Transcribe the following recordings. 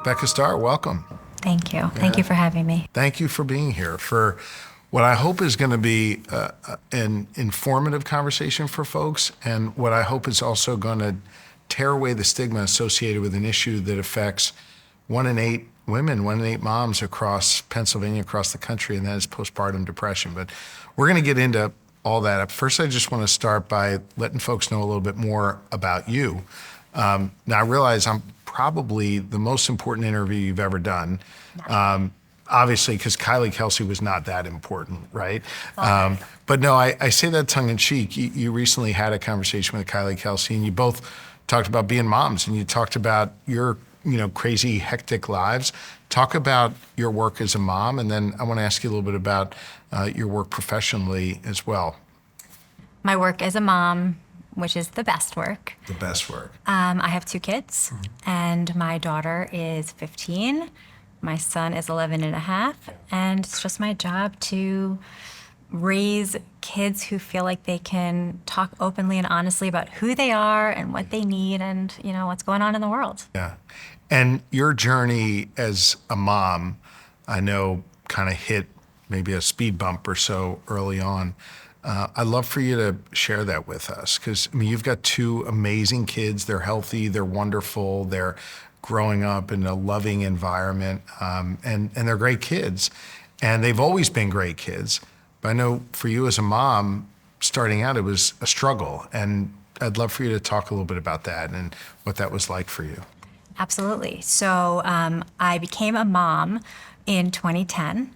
Rebecca Starr, welcome. Thank you. Thank you for having me. Thank you for being here for what I hope is going to be an informative conversation for folks, and what I hope is also going to tear away the stigma associated with an issue that affects 1 in 8 women, 1 in 8 moms across Pennsylvania, across the country, and that is postpartum depression. But we're going to get into all that. First, I just want to start by letting folks know a little bit more about you. Now, I realize I'm probably the most important interview you've ever done. Obviously, because Kylie Kelsey was not that important, right? But no, I say that tongue in cheek. You recently had a conversation with Kylie Kelsey, and you both talked about being moms, and you talked about your crazy, hectic lives. Talk about your work as a mom, and then I want to ask you a little bit about your work professionally as well. My work as a mom, which is the best work. The best work. I have 2 kids, and my daughter is 15. My son is 11 and a half, and it's just my job to raise kids who feel like they can talk openly and honestly about who they are and what they need and, what's going on in the world. Yeah. And your journey as a mom, I know, kind of hit maybe a speed bump or so early on. I'd love for you to share that with us, because you've got 2 amazing kids. They're healthy, they're wonderful, they're growing up in a loving environment, and they're great kids. And they've always been great kids. But I know for you as a mom, starting out, it was a struggle. And I'd love for you to talk a little bit about that and what that was like for you. Absolutely. So I became a mom in 2010,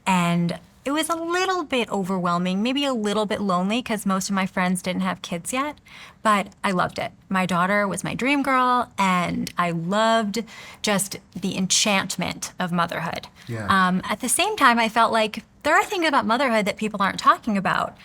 and it was a little bit overwhelming, maybe a little bit lonely, because most of my friends didn't have kids yet, but I loved it. My daughter was my dream girl, and I loved just the enchantment of motherhood. Yeah. At the same time, I felt like there are things about motherhood that people aren't talking about.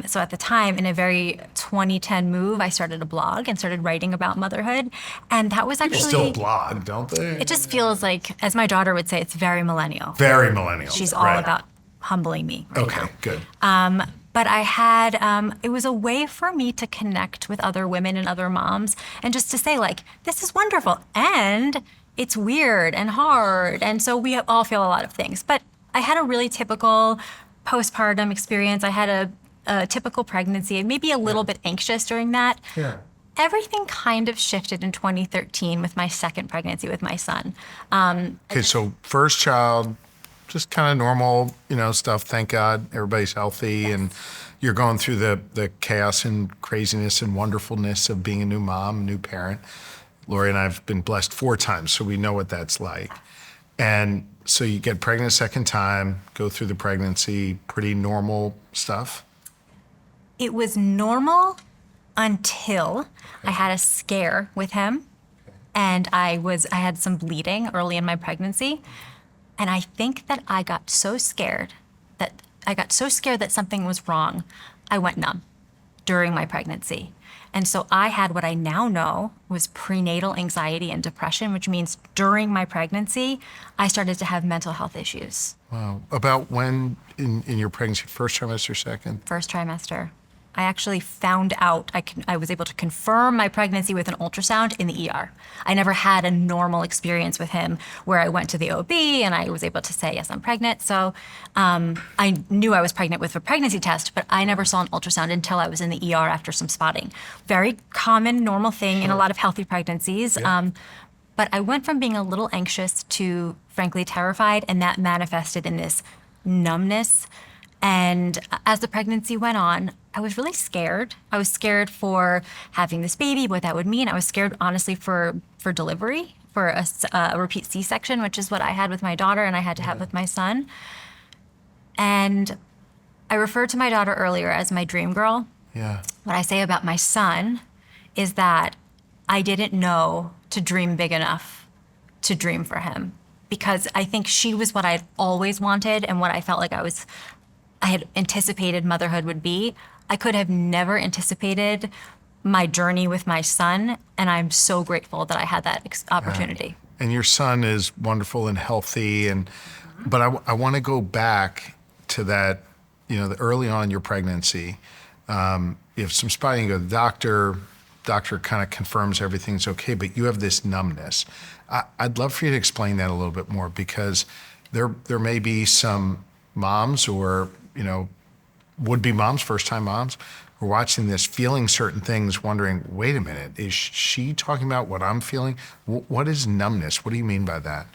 So at the time, in a very 2010 move, I started a blog and started writing about motherhood, and that was actually— People still blog, don't they? It just feels like, as my daughter would say, it's very millennial. Very millennial. She's all about humbling me right Okay, now. good. But I had, it was a way for me to connect with other women and other moms, and just to say, like, this is wonderful, and it's weird and hard, and so we all feel a lot of things. But I had a really typical postpartum experience. I had a typical pregnancy, maybe a little bit anxious during that. Yeah. Everything kind of shifted in 2013 with my second pregnancy with my son. Okay, so first child, just kind of normal, stuff. Thank God everybody's healthy, and you're going through the chaos and craziness and wonderfulness of being a new mom, new parent. Lori and I have been blessed 4 times, so we know what that's like. And so you get pregnant a second time, go through the pregnancy, pretty normal stuff. It was normal until I had a scare with him, and I had some bleeding early in my pregnancy. And I think that I got so scared that something was wrong, I went numb during my pregnancy. And so I had what I now know was prenatal anxiety and depression, which means during my pregnancy, I started to have mental health issues. Wow. About when in your pregnancy, first trimester, second? First trimester. I actually found out, I was able to confirm my pregnancy with an ultrasound in the ER. I never had a normal experience with him where I went to the OB and I was able to say, yes, I'm pregnant. So I knew I was pregnant with a pregnancy test, but I never saw an ultrasound until I was in the ER after some spotting. Very common, normal thing in a lot of healthy pregnancies. Yeah. But I went from being a little anxious to frankly terrified, and that manifested in this numbness. And as the pregnancy went on, I was really scared. I was scared for having this baby, what that would mean. I was scared, honestly, for delivery, for a repeat C-section, which is what I had with my daughter and I had to have with my son. And I referred to my daughter earlier as my dream girl. Yeah. What I say about my son is that I didn't know to dream big enough to dream for him, because I think she was what I'd always wanted and what I felt like I had anticipated motherhood would be. I could have never anticipated my journey with my son, and I'm so grateful that I had that opportunity. And your son is wonderful and healthy, but I want to go back to that, the early on in your pregnancy. You have some spotting, you go to the doctor, doctor kind of confirms everything's okay, but you have this numbness. I'd love for you to explain that a little bit more, because there may be some moms or, would-be moms, first-time moms, who are watching this, feeling certain things, wondering, wait a minute, is she talking about what I'm feeling? What is numbness? What do you mean by that?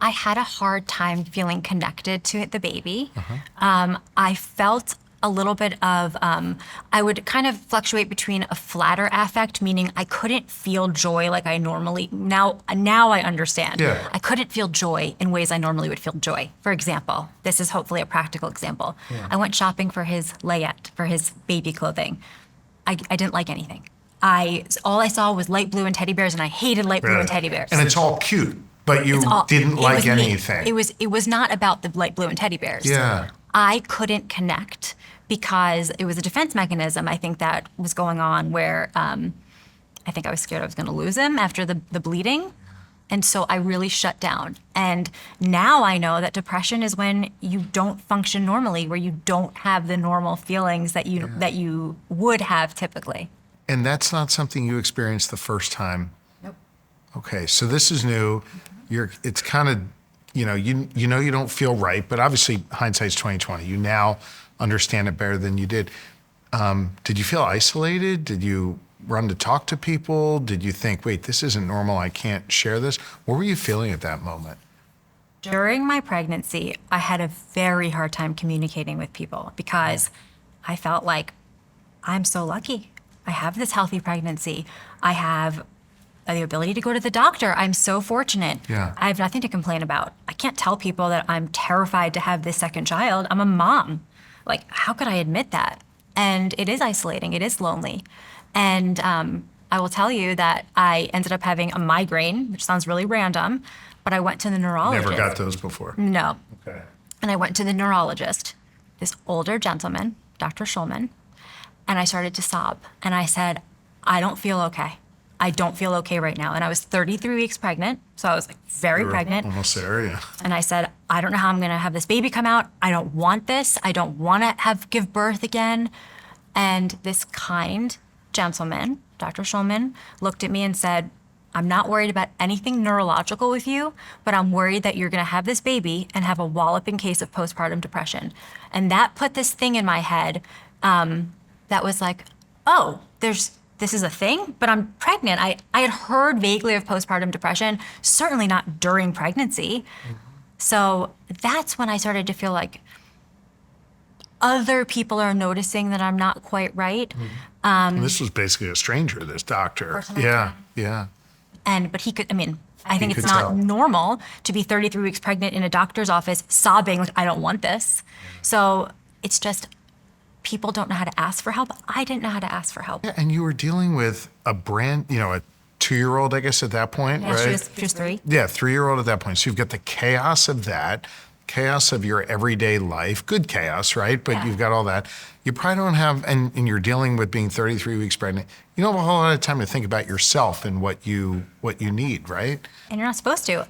I had a hard time feeling connected to the baby. I felt a little bit of, I would kind of fluctuate between a flatter affect, meaning I couldn't feel joy like I normally, now I understand. Yeah. I couldn't feel joy in ways I normally would feel joy. For example, this is hopefully a practical example. Yeah. I went shopping for his layette, for his baby clothing. I didn't like anything. All I saw was light blue and teddy bears, and I hated light blue and teddy bears. And it's all cute, but you didn't like anything. It was not about the light blue and teddy bears. Yeah. I couldn't connect because it was a defense mechanism, I think, that was going on where I think I was scared I was going to lose him after the bleeding. And so I really shut down. And now I know that depression is when you don't function normally, where you don't have the normal feelings that you would have typically. And that's not something you experienced the first time. Nope. Okay, so this is new. It's kind of, you don't feel right, but obviously hindsight's 20/20. You now understand it better than you did. Did you feel isolated? Did you run to talk to people? Did you think, wait, this isn't normal, I can't share this? What were you feeling at that moment? During my pregnancy, I had a very hard time communicating with people because I felt like I'm so lucky. I have this healthy pregnancy. I have the ability to go to the doctor. I'm so fortunate. Yeah. I have nothing to complain about. I can't tell people that I'm terrified to have this second child. I'm a mom. Like, how could I admit that? And it is isolating. It is lonely. And I will tell you that I ended up having a migraine, which sounds really random, but I went to the neurologist. Never got those before. No. Okay. And I went to the neurologist, this older gentleman, Dr. Schulman, and I started to sob. And I said, I don't feel okay. I don't feel okay right now. And I was 33 weeks pregnant, so I was like very pregnant. Almost there, yeah. And I said, I don't know how I'm gonna have this baby come out. I don't want this. I don't wanna give birth again. And this kind gentleman, Dr. Schulman, looked at me and said, I'm not worried about anything neurological with you, but I'm worried that you're gonna have this baby and have a walloping case of postpartum depression. And that put this thing in my head that was like, oh, this is a thing, but I'm pregnant. I had heard vaguely of postpartum depression, certainly not during pregnancy. So that's when I started to feel like other people are noticing that I'm not quite right. And this was basically a stranger, this doctor. Yeah. But he could, I think He it's could not tell. normal to be 33 weeks pregnant in a doctor's office sobbing like, I don't want this. So it's just, people don't know how to ask for help. I didn't know how to ask for help. Yeah, and you were dealing with a 2-year-old, I guess, at that point, Yeah, right? she was 3. Yeah, 3-year-old at that point. So you've got the chaos of that, chaos of your everyday life, good chaos, right? But Yeah. you've got all that. You probably don't have, and you're dealing with being 33 weeks pregnant. You don't have a whole lot of time to think about yourself and what you need, right? And you're not supposed to.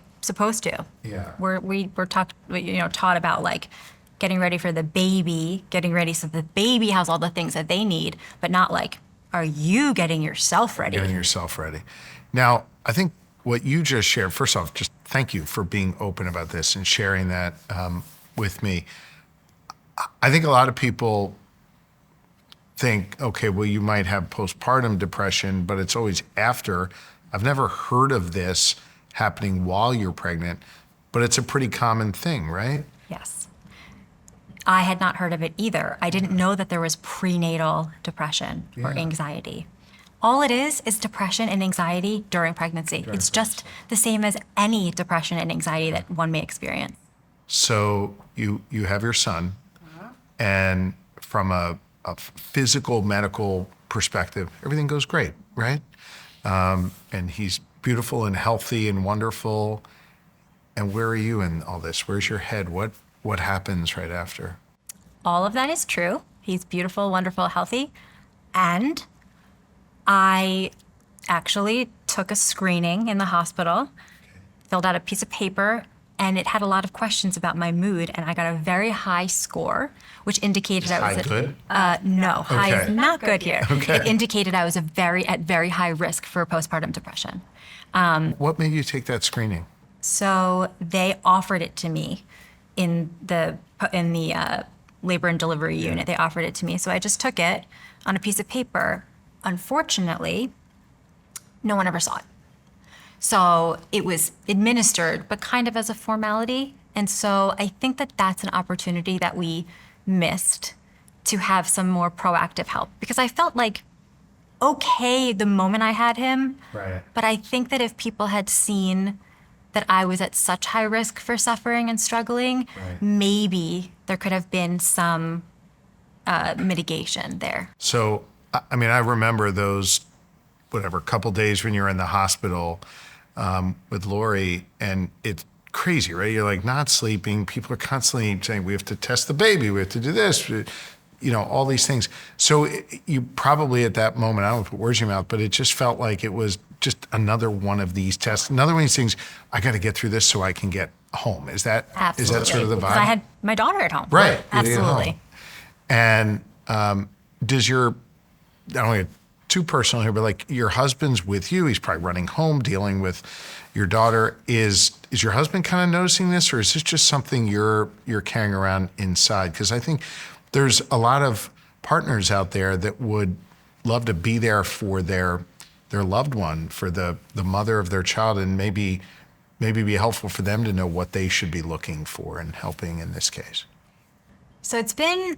Yeah. We're taught about like getting ready for the baby, getting ready so the baby has all the things that they need, but not like, are you getting yourself ready? Getting yourself ready. Now, I think what you just shared, first off, just thank you for being open about this and sharing that with me. I think a lot of people think, okay, well, you might have postpartum depression, but it's always after. I've never heard of this happening while you're pregnant, but it's a pretty common thing, right? Yes. I had not heard of it either. I didn't know that there was prenatal depression or Yeah. anxiety. All it is depression and anxiety during pregnancy. It's just the same as any depression and anxiety that one may experience. So you have your son, and from a physical, medical perspective, everything goes great, right? And he's beautiful and healthy and wonderful. And where are you in all this? Where's your head? What happens right after? All of that is true. He's beautiful, wonderful, healthy. And I actually took a screening in the hospital, filled out a piece of paper and it had a lot of questions about my mood, and I got a very high score, which indicated I was High good? no, high Okay. is not good here. Okay. It indicated I was at very high risk for postpartum depression. What made you take that screening? So they offered it to me in the labor and delivery unit. They offered it to me, so I just took it on a piece of paper. Unfortunately, no one ever saw it. So it was administered, but kind of as a formality. And so I think that that's an opportunity that we missed to have some more proactive help, because I felt like okay the moment I had him. Right. But I think that if people had seen that I was at such high risk for suffering and struggling, Right. maybe there could have been some mitigation there. So, I mean, I remember those, whatever, couple days when you're in the hospital with Lori, and it's crazy, right? You're like not sleeping. People are constantly saying, we have to test the baby. We have to do this, all these things. So you probably at that moment, I don't want to put words in your mouth, but it just felt like it was just another one of these tests, another one of these things. I got to get through this so I can get home. Is that sort of the vibe? Because I had my daughter at home. Right. Absolutely. And does I don't want to get too personal here, but like your husband's with you. He's probably running home, dealing with your daughter. Is your husband kind of noticing this, or is this just something you're carrying around inside? Because I think there's a lot of partners out there that would love to be there for their loved one, for the mother of their child, and maybe be helpful for them to know what they should be looking for and helping in this case. So it's been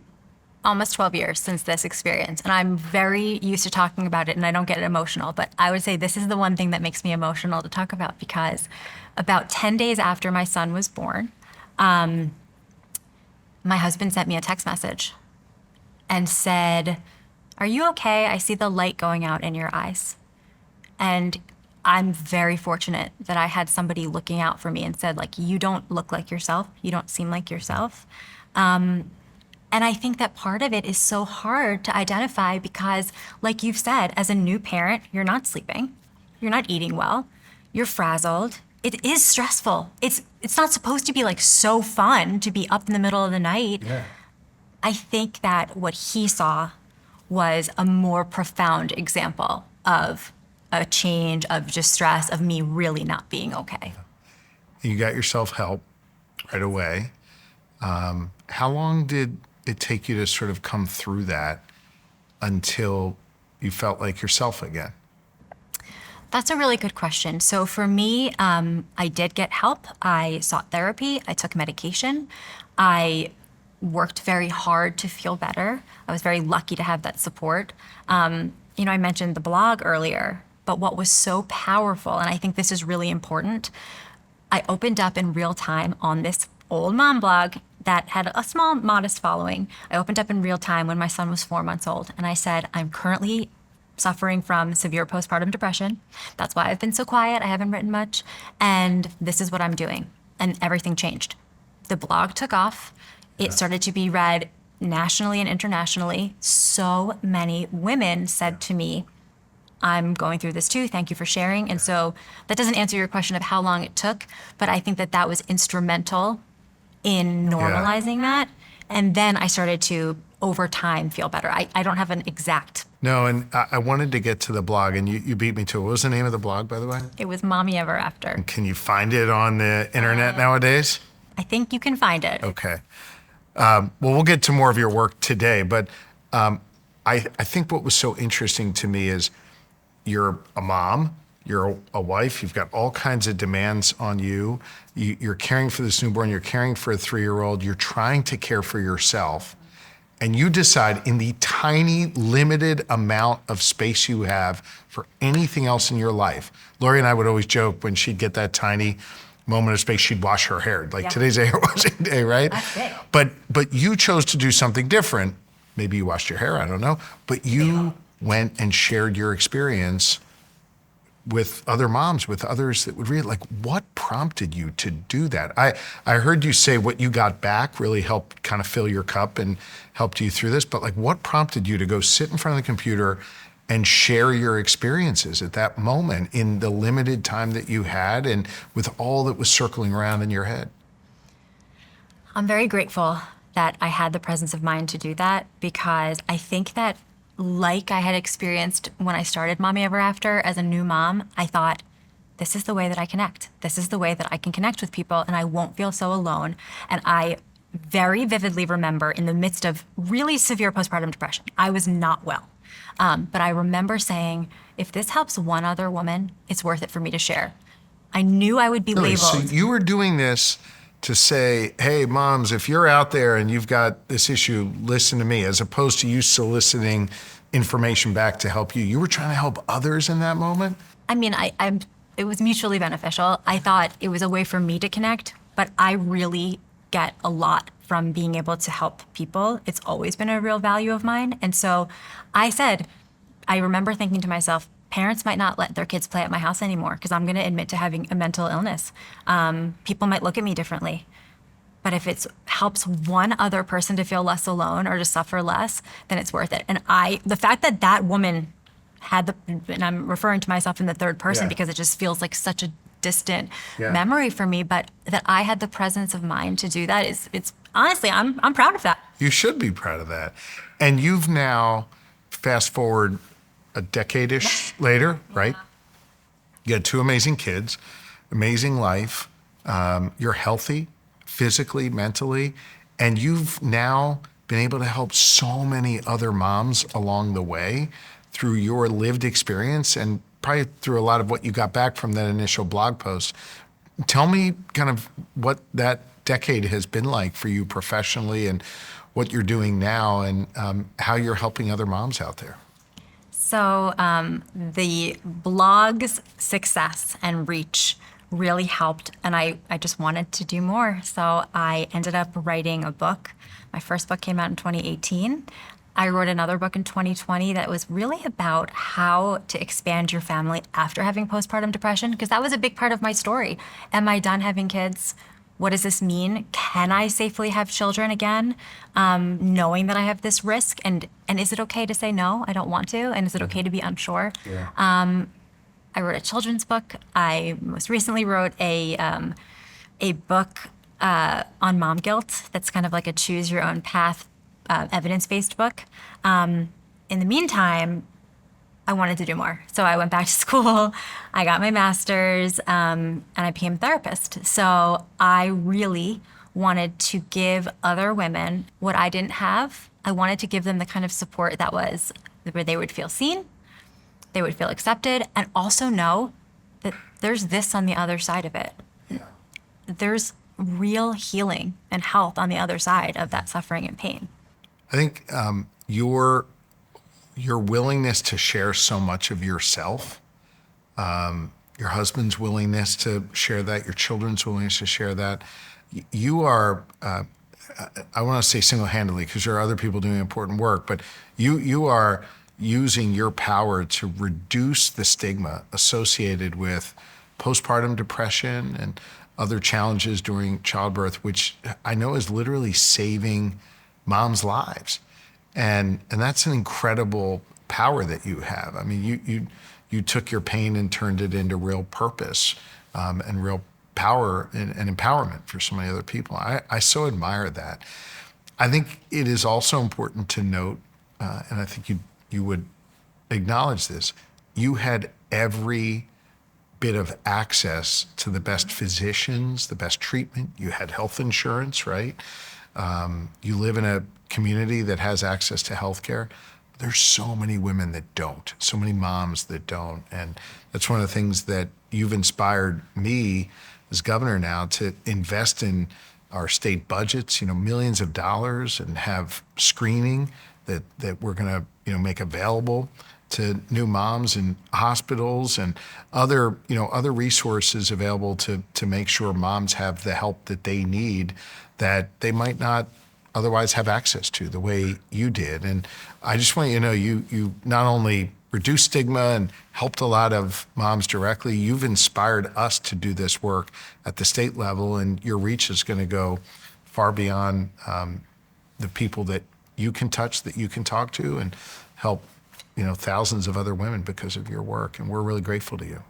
almost 12 years since this experience, and I'm very used to talking about it, and I don't get emotional, but I would say this is the one thing that makes me emotional to talk about, because about 10 days after my son was born, my husband sent me a text message and said, "Are you okay? I see the light going out in your eyes." And I'm very fortunate that I had somebody looking out for me and said, like, you don't look like yourself. You don't seem like yourself. And I think that part of it is so hard to identify because, like you've said, as a new parent, you're not sleeping, you're not eating well, you're frazzled. It is stressful. It's not supposed to be like so fun to be up in the middle of the night. Yeah. I think that what he saw was a more profound example of a change, of just stress, of me really not being okay. You got yourself help right away. How long did it take you to sort of come through that until you felt like yourself again? That's a really good question. So for me, I did get help. I sought therapy. I took medication. I worked very hard to feel better. I was very lucky to have that support. I mentioned the blog earlier, but what was so powerful, and I think this is really important, I opened up in real time on this old mom blog that had a small, modest following. I opened up in real time when my son was 4 months old, and I said, I'm currently suffering from severe postpartum depression. That's why I've been so quiet. I haven't written much, and this is what I'm doing. And everything changed. The blog took off. It started to be read nationally and internationally. So many women said to me, I'm going through this too. Thank you for sharing. And so that doesn't answer your question of how long it took, but I think that was instrumental in normalizing that. And then I started to, over time, feel better. I don't have an exact. No, and I wanted to get to the blog, and you beat me to it. What was the name of the blog, by the way? It was Mommy Ever After. Can you find it on the internet nowadays? I think you can find it. Okay. Well, we'll get to more of your work today, but I think what was so interesting to me is you're a mom, you're a wife, you've got all kinds of demands on you. You're caring for this newborn, you're caring for a 3-year-old, you're trying to care for yourself, and you decide in the tiny, limited amount of space you have for anything else in your life. Lori and I would always joke when she'd get that tiny moment of space, she'd wash her hair. Like today's hair washing day, right? That's it. But you chose to do something different. Maybe you washed your hair, I don't know. But you went and shared your experience with other moms, with others that would read. Like, what prompted you to do that? I heard you say what you got back really helped kind of fill your cup and helped you through this, but like what prompted you to go sit in front of the computer and share your experiences at that moment in the limited time that you had and with all that was circling around in your head? I'm very grateful that I had the presence of mind to do that, because I think that, like I had experienced when I started Mommy Ever After as a new mom, I thought, this is the way that I connect. This is the way that I can connect with people and I won't feel so alone. And I very vividly remember, in the midst of really severe postpartum depression, I was not well. But I remember saying, if this helps one other woman, it's worth it for me to share. I knew I would be Really? labeled. So you were doing this to say, hey, moms, if you're out there and you've got this issue, listen to me, as opposed to you soliciting information back to help you. You were trying to help others in that moment? I mean, it was mutually beneficial. I thought it was a way for me to connect, but I really get a lot from being able to help people. It's always been a real value of mine. And so I said, I remember thinking to myself, parents might not let their kids play at my house anymore because I'm going to admit to having a mental illness. People might look at me differently. But if it helps one other person to feel less alone or to suffer less, then it's worth it. And the fact that that woman had and I'm referring to myself in the third person because it just feels like such a distant memory for me, but that I had the presence of mind to do that it's honestly, I'm proud of that. You should be proud of that. And you've now, fast forward a decade-ish later, right? You had two amazing kids, amazing life. You're healthy, physically, mentally, and you've now been able to help so many other moms along the way through your lived experience and probably through a lot of what you got back from that initial blog post. Tell me kind of what that decade has been like for you professionally and what you're doing now and how you're helping other moms out there. So the blog's success and reach really helped, and I just wanted to do more. So I ended up writing a book. My first book came out in 2018. I wrote another book in 2020 that was really about how to expand your family after having postpartum depression, because that was a big part of my story. Am I done having kids? What does this mean? Can I safely have children again, knowing that I have this risk? And is it okay to say no, I don't want to? And is it okay to be unsure? Yeah. I wrote a children's book. I most recently wrote a book on mom guilt that's kind of like a choose your own path evidence-based book. In the meantime, I wanted to do more. So I went back to school, I got my master's, and I became a therapist. So I really wanted to give other women what I didn't have. I wanted to give them the kind of support that was where they would feel seen, they would feel accepted, and also know that there's this on the other side of it. Yeah. There's real healing and health on the other side of that suffering and pain. I think your willingness to share so much of yourself, your husband's willingness to share that, your children's willingness to share that, you are, I want to say single-handedly because there are other people doing important work, but you are using your power to reduce the stigma associated with postpartum depression and other challenges during childbirth, which I know is literally saving moms' lives. And that's an incredible power that you have. I mean, you took your pain and turned it into real purpose and real power and empowerment for so many other people. I so admire that. I think it is also important to note, and I think you would acknowledge this, you had every bit of access to the best physicians, the best treatment. You had health insurance, right? You live in a community that has access to healthcare. There's so many women that don't, so many moms that don't. And that's one of the things that you've inspired me as governor now to invest in our state budgets, millions of dollars, and have screening that we're gonna, make available to new moms in hospitals and other resources available to make sure moms have the help that they need that they might not otherwise have access to the way you did. And I just want you to know you not only reduced stigma and helped a lot of moms directly, you've inspired us to do this work at the state level, and your reach is going to go far beyond the people that you can touch, that you can talk to and help thousands of other women because of your work, and we're really grateful to you.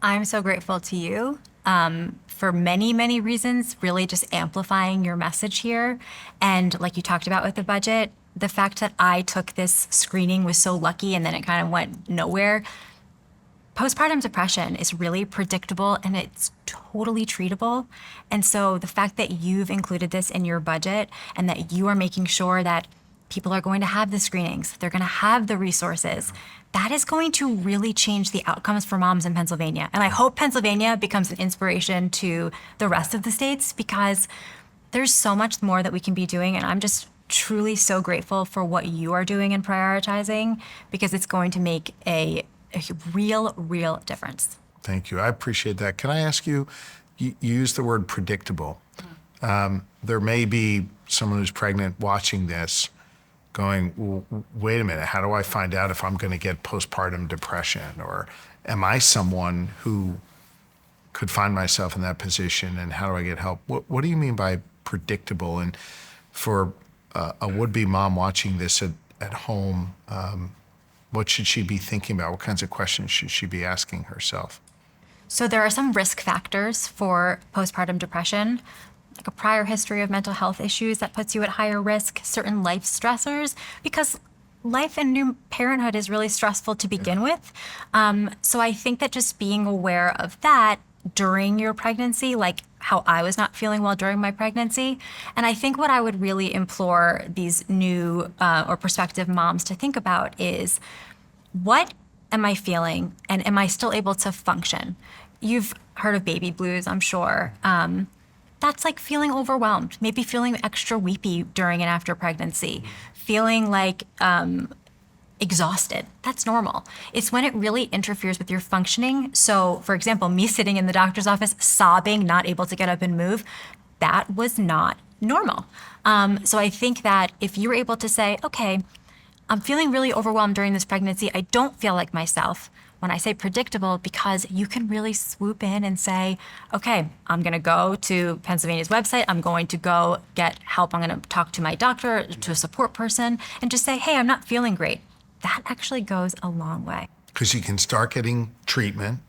I'm so grateful to you for many, many reasons, really just amplifying your message here. And like you talked about with the budget, the fact that I took this screening was so lucky and then it kind of went nowhere. Postpartum depression is really predictable and it's totally treatable. And so the fact that you've included this in your budget and that you are making sure that people are going to have the screenings, they're going to have the resources, that is going to really change the outcomes for moms in Pennsylvania. And I hope Pennsylvania becomes an inspiration to the rest of the states, because there's so much more that we can be doing. And I'm just truly so grateful for what you are doing and prioritizing, because it's going to make a real difference. Thank you. I appreciate that. Can I ask you, you used the word predictable. There may be someone who's pregnant watching this going, well, wait a minute, how do I find out if I'm going to get postpartum depression? Or am I someone who could find myself in that position, and how do I get help? What do you mean by predictable? And for a would-be mom watching this at home, what should she be thinking about? What kinds of questions should she be asking herself? So there are some risk factors for postpartum depression, like a prior history of mental health issues that puts you at higher risk, certain life stressors, because life in new parenthood is really stressful to begin with. So I think that just being aware of that during your pregnancy, like how I was not feeling well during my pregnancy. And I think what I would really implore these new or prospective moms to think about is, what am I feeling and am I still able to function? You've heard of baby blues, I'm sure. That's like feeling overwhelmed, maybe feeling extra weepy during and after pregnancy, feeling like exhausted. That's normal. It's when it really interferes with your functioning. So, for example, me sitting in the doctor's office sobbing, not able to get up and move, that was not normal. So I think that if you're able to say, okay, I'm feeling really overwhelmed during this pregnancy, I don't feel like myself. When I say predictable, because you can really swoop in and say, okay, I'm going to go to Pennsylvania's website. I'm going to go get help. I'm going to talk to my doctor, to a support person, and just say, hey, I'm not feeling great. That actually goes a long way. Because you can start getting treatment.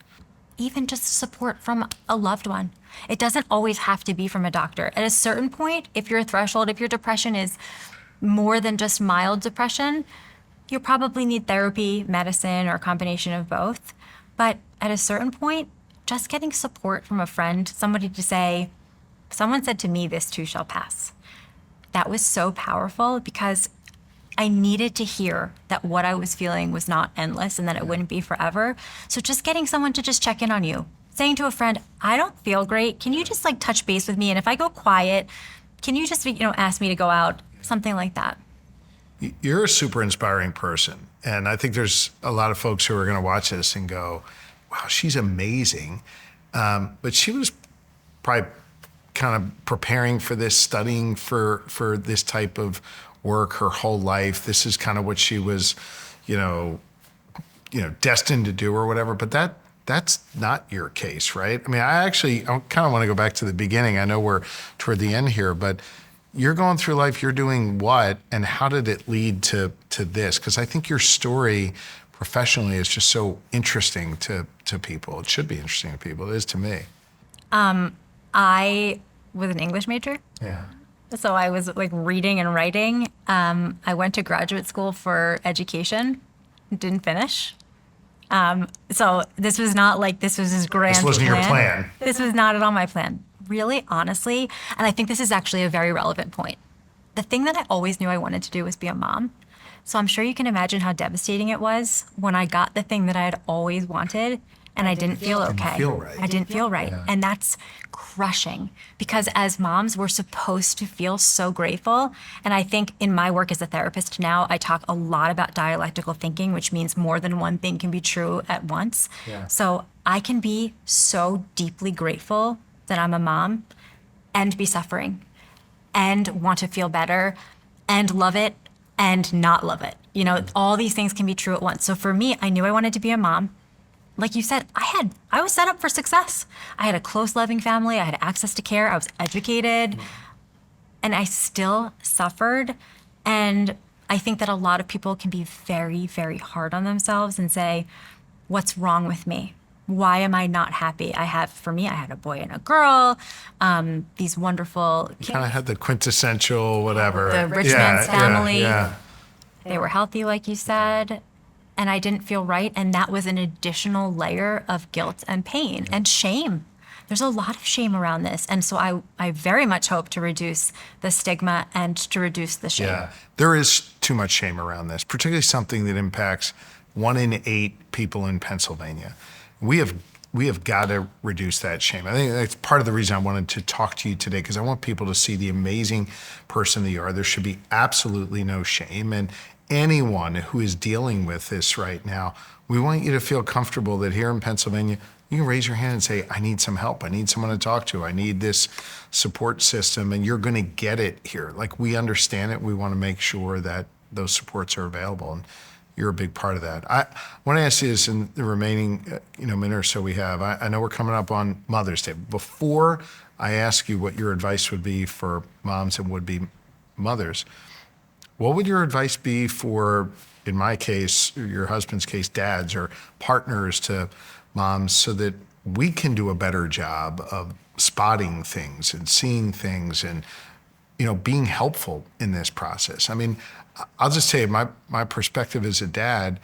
Even just support from a loved one. It doesn't always have to be from a doctor. At a certain point, if your threshold, if your depression is more than just mild depression, you'll probably need therapy, medicine, or a combination of both. But at a certain point, just getting support from a friend, somebody to say, someone said to me, this too shall pass. That was so powerful, because I needed to hear that what I was feeling was not endless and that it wouldn't be forever. So just getting someone to just check in on you, saying to a friend, I don't feel great. Can you just like touch base with me? And if I go quiet, can you just, ask me to go out? Something like that. You're a super inspiring person. And I think there's a lot of folks who are going to watch this and go, wow, she's amazing. But she was probably kind of preparing for this, studying for this type of work her whole life. This is kind of what she was, destined to do or whatever. But that's not your case, right? I mean, I kind of want to go back to the beginning. I know we're toward the end here, but you're going through life, you're doing what, and how did it lead to this? Because I think your story professionally is just so interesting to people. It should be interesting to people. It is to me. I was an English major. Yeah. So I was like reading and writing. I went to graduate school for education, didn't finish. So this was not like this was his grand plan. This wasn't your plan. This was not at all my plan. Really, honestly, and I think this is actually a very relevant point. The thing that I always knew I wanted to do was be a mom. So I'm sure you can imagine how devastating it was when I got the thing that I had always wanted and I didn't feel okay. Didn't feel right. I didn't feel right. Yeah. And that's crushing, because as moms, we're supposed to feel so grateful. And I think in my work as a therapist now, I talk a lot about dialectical thinking, which means more than one thing can be true at once. Yeah. So I can be so deeply grateful that I'm a mom and be suffering and want to feel better and love it and not love it. All these things can be true at once. So for me, I knew I wanted to be a mom. Like you said, I was set up for success. I had a close, loving family. I had access to care. I was educated. And I still suffered. And I think that a lot of people can be very, very hard on themselves and say, what's wrong with me? Why am I not happy? For me, I had a boy and a girl, these wonderful kids. Kind of had the quintessential whatever. The rich man's family. Yeah. They were healthy, like you said, and I didn't feel right. And that was an additional layer of guilt and pain and shame. There's a lot of shame around this. And so I very much hope to reduce the stigma and to reduce the shame. Yeah, there is too much shame around this, particularly something that impacts 1 in 8 people in Pennsylvania. We have got to reduce that shame. I think that's part of the reason I wanted to talk to you today, because I want people to see the amazing person that you are. There should be absolutely no shame. And anyone who is dealing with this right now, we want you to feel comfortable that here in Pennsylvania, you can raise your hand and say, I need some help. I need someone to talk to. I need this support system. And you're going to get it here. Like, we understand it. We want to make sure that those supports are available. And you're a big part of that. I want to ask you this in the remaining minute or so we have. I know we're coming up on Mother's Day. Before I ask you what your advice would be for moms and would-be mothers, what would your advice be for, in my case, your husband's case, dads or partners to moms, so that we can do a better job of spotting things and seeing things and, being helpful in this process? I mean, I'll just tell you, my perspective as a dad,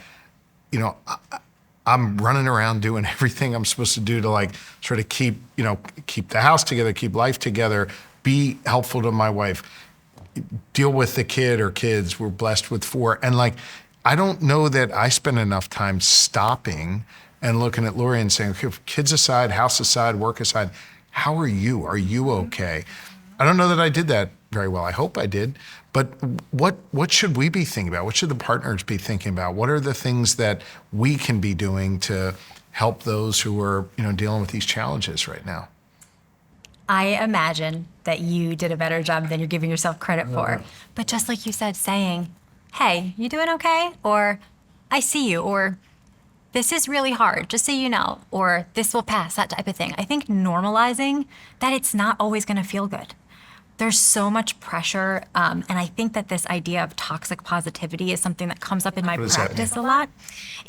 I'm running around doing everything I'm supposed to do to, like, sort of keep the house together, keep life together, be helpful to my wife, deal with the kid or kids. We're blessed with 4. And, like, I don't know that I spend enough time stopping and looking at Lori and saying, okay, kids aside, house aside, work aside, how are you? Are you okay? I don't know that I did that very well. I hope I did. But what should we be thinking about? What should the partners be thinking about? What are the things that we can be doing to help those who are, dealing with these challenges right now? I imagine that you did a better job than you're giving yourself credit for. But just like you said, saying, hey, you doing okay? Or I see you, or this is really hard, just so you know, or this will pass, that type of thing. I think normalizing that it's not always going to feel good. There's so much pressure, and I think that this idea of toxic positivity is something that comes up in my practice a lot.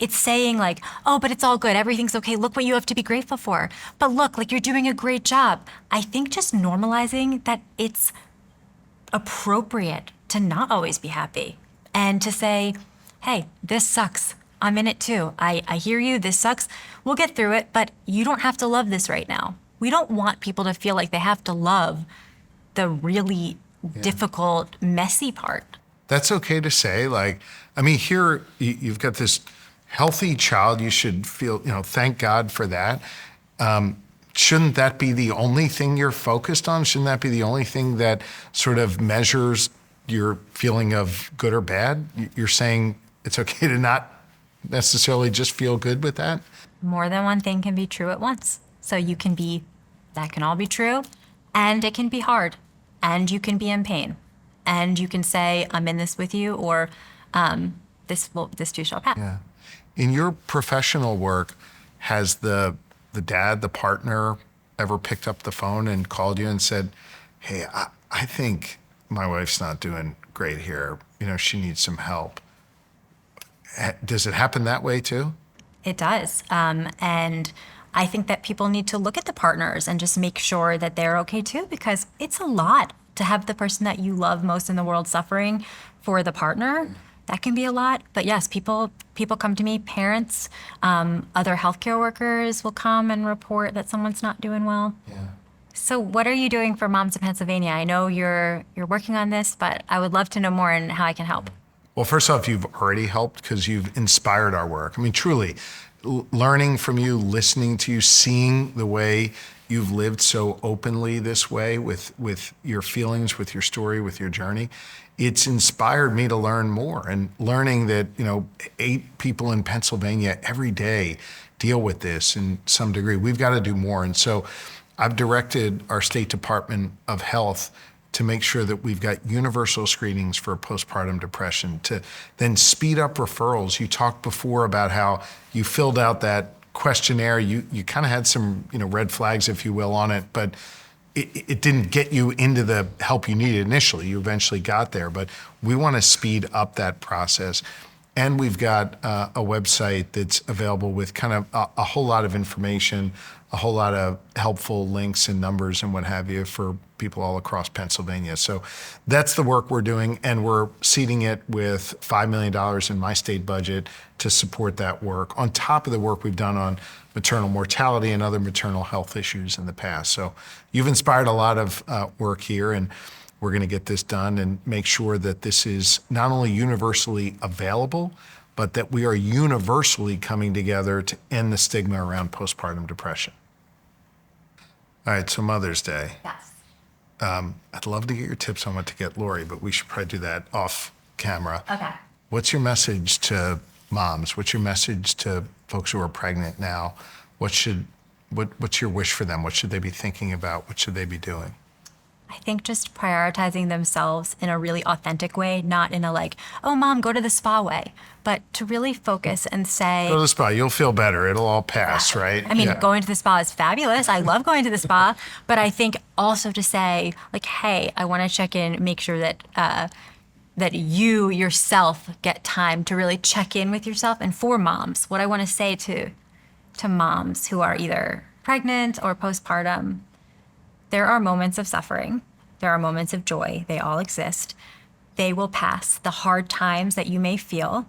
It's saying, like, oh, but it's all good, everything's okay, look what you have to be grateful for. But look, like, you're doing a great job. I think just normalizing that it's appropriate to not always be happy and to say, hey, this sucks. I'm in it too. I hear you, this sucks. We'll get through it, but you don't have to love this right now. We don't want people to feel like they have to love the really difficult, messy part. That's okay to say. Like, I mean, here you've got this healthy child. You should feel, thank God for that. Shouldn't that be the only thing you're focused on? Shouldn't that be the only thing that sort of measures your feeling of good or bad? You're saying it's okay to not necessarily just feel good with that? More than one thing can be true at once. So that can all be true, and it can be hard, and you can be in pain, and you can say, I'm in this with you, or this too shall pass. Yeah. In your professional work, has the dad, the partner, ever picked up the phone and called you and said, hey, I think my wife's not doing great here. She needs some help. Does it happen that way too? It does. And I think that people need to look at the partners and just make sure that they're okay too, because it's a lot to have the person that you love most in the world suffering for the partner. That can be a lot. But yes, people come to me, parents, other healthcare workers will come and report that someone's not doing well. Yeah. So what are you doing for moms in Pennsylvania? I know you're working on this, but I would love to know more and how I can help. Well, first off, you've already helped because you've inspired our work. I mean, truly, learning from you, listening to you, seeing the way you've lived so openly this way with your feelings, with your story, with your journey, it's inspired me to learn more. And learning that, 8 people in Pennsylvania every day deal with this in some degree. We've got to do more. And so I've directed our State Department of Health to make sure that we've got universal screenings for postpartum depression, to then speed up referrals. You talked before about how you filled out that questionnaire. You kind of had some, red flags, if you will, on it, but it didn't get you into the help you needed initially. You eventually got there, but we want to speed up that process. And we've got a website that's available with kind of a whole lot of information, a whole lot of helpful links and numbers and what have you for people all across Pennsylvania. So that's the work we're doing, and we're seeding it with $5 million in my state budget to support that work, on top of the work we've done on maternal mortality and other maternal health issues in the past. So you've inspired a lot of work here, and we're going to get this done and make sure that this is not only universally available, but that we are universally coming together to end the stigma around postpartum depression. All right, so Mother's Day. Yes. I'd love to get your tips on what to get Lori, but we should probably do that off camera. Okay. What's your message to moms? What's your message to folks who are pregnant now? What's your wish for them? What should they be thinking about? What should they be doing? I think just prioritizing themselves in a really authentic way, not in a like, oh, mom, go to the spa way, but to really focus and say, Go to the spa. You'll feel better. It'll all pass, right? I mean, Yeah. going to the spa is fabulous. I love going to the spa, but I think also to say, like, hey, I want to check in, make sure that that you yourself get time to really check in with yourself. And for moms, what I want to say to moms who are either pregnant or postpartum, there are moments of suffering. There are moments of joy. They all exist. They will pass. The hard times that you may feel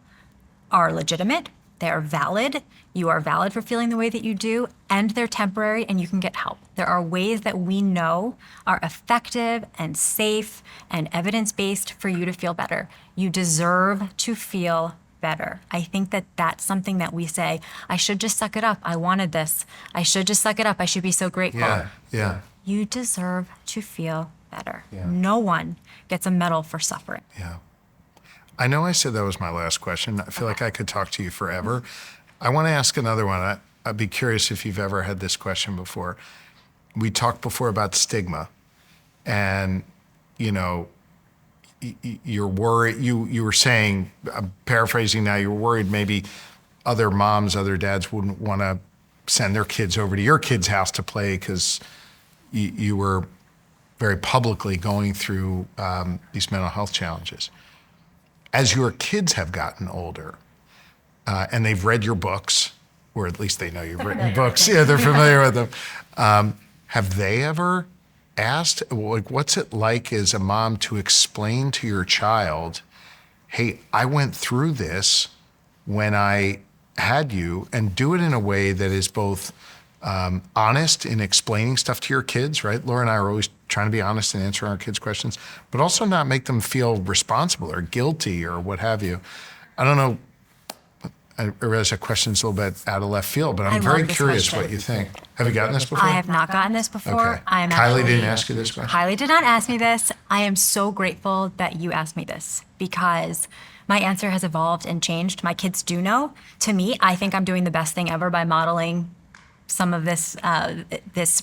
are legitimate. They are valid. You are valid for feeling the way that you do, and they're temporary, and you can get help. There are ways that we know are effective and safe and evidence-based for you to feel better. You deserve to feel better. I think that that's something that we say, I should just suck it up. I wanted this. I should just suck it up. I should be so grateful. Yeah. You deserve to feel better. Yeah. No one gets a medal for suffering. Yeah. I know I said that was my last question. I feel like I could talk to you forever. I want to ask another one. I'd be curious if you've ever had this question before. We talked before about stigma, and you're worried. You were saying, I'm paraphrasing now, you're worried maybe other moms, other dads wouldn't want to send their kids over to your kid's house to play because you were very publicly going through these mental health challenges. As your kids have gotten older, and they've read your books, or at least they know you've written books. Yeah, they're familiar with them. Have they ever asked, like, what's it like as a mom to explain to your child, hey, I went through this when I had you, and do it in a way that is both honest in explaining stuff to your kids, right? Laura and I are always trying to be honest and answering our kids' questions, but also not make them feel responsible or guilty or what have you. I don't know. I realize that question's a little bit out of left field, but I'm very curious what you think. Have you gotten this before? I have not gotten this before. Okay. Kylie didn't ask you this question? Kylie did not ask me this. I am so grateful that you asked me this because my answer has evolved and changed. My kids do know. To me, I think I'm doing the best thing ever by modeling some of this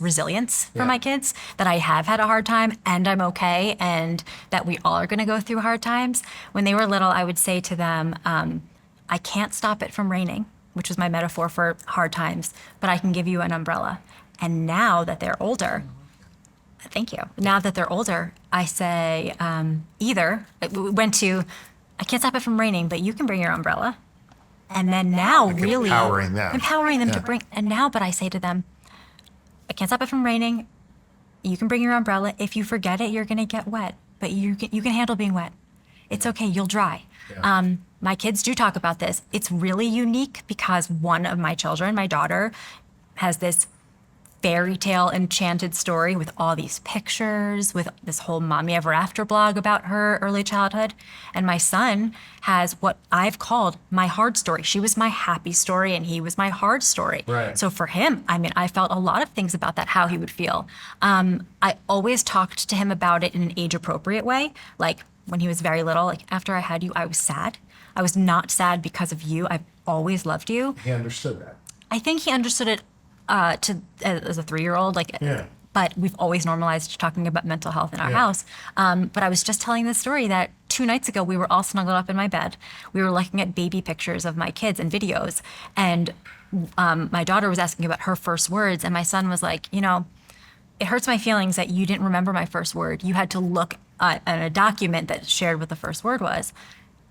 resilience for my kids, that I have had a hard time and I'm okay, and that we all are going to go through hard times. When they were little, I would say to them, I can't stop it from raining, which was my metaphor for hard times, but I can give you an umbrella. And now that they're older, thank you. Now that they're older, I say either, we went to, I can't stop it from raining, but you can bring your umbrella. And then now really empowering them to bring, and now, but I say to them, I can't stop it from raining. You can bring your umbrella. If you forget it, you're going to get wet, but you can handle being wet. It's okay. You'll dry. Yeah. My kids do talk about this. It's really unique because one of my children, my daughter, has this fairy tale enchanted story with all these pictures, with this whole Mommy Ever After blog about her early childhood. And my son has what I've called my hard story. She was my happy story and he was my hard story. Right. So for him, I mean, I felt a lot of things about that, how he would feel. I always talked to him about it in an age appropriate way. Like when he was very little, like after I had you, I was sad. I was not sad because of you. I've always loved you. He understood that. I think he understood it as a 3-year-old, but we've always normalized talking about mental health in our house. But I was just telling this story that 2 nights ago, we were all snuggled up in my bed. We were looking at baby pictures of my kids and videos. And my daughter was asking about her first words. And my son was like, it hurts my feelings that you didn't remember my first word. You had to look at a document that shared what the first word was.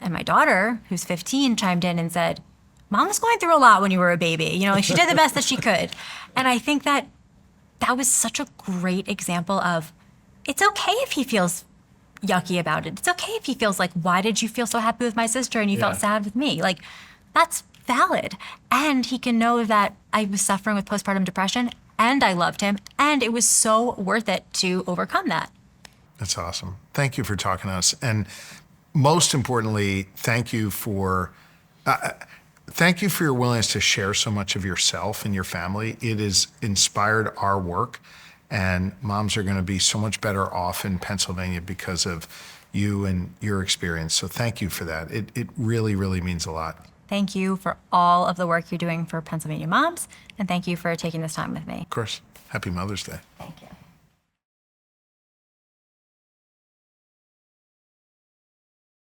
And my daughter, who's 15, chimed in and said, Mom was going through a lot when you were a baby. You know, like she did the best that she could. And I think that was such a great example of it's okay if he feels yucky about it. It's okay if he feels like, why did you feel so happy with my sister and you felt sad with me? Like, that's valid. And he can know that I was suffering with postpartum depression and I loved him. And it was so worth it to overcome that. That's awesome. Thank you for talking to us. And most importantly, thank you for your willingness to share so much of yourself and your family. It has inspired our work, and moms are going to be so much better off in Pennsylvania because of you and your experience. So thank you for that. It really, really means a lot. Thank you for all of the work you're doing for Pennsylvania moms, and thank you for taking this time with me. Of course. Happy Mother's Day. Thank you.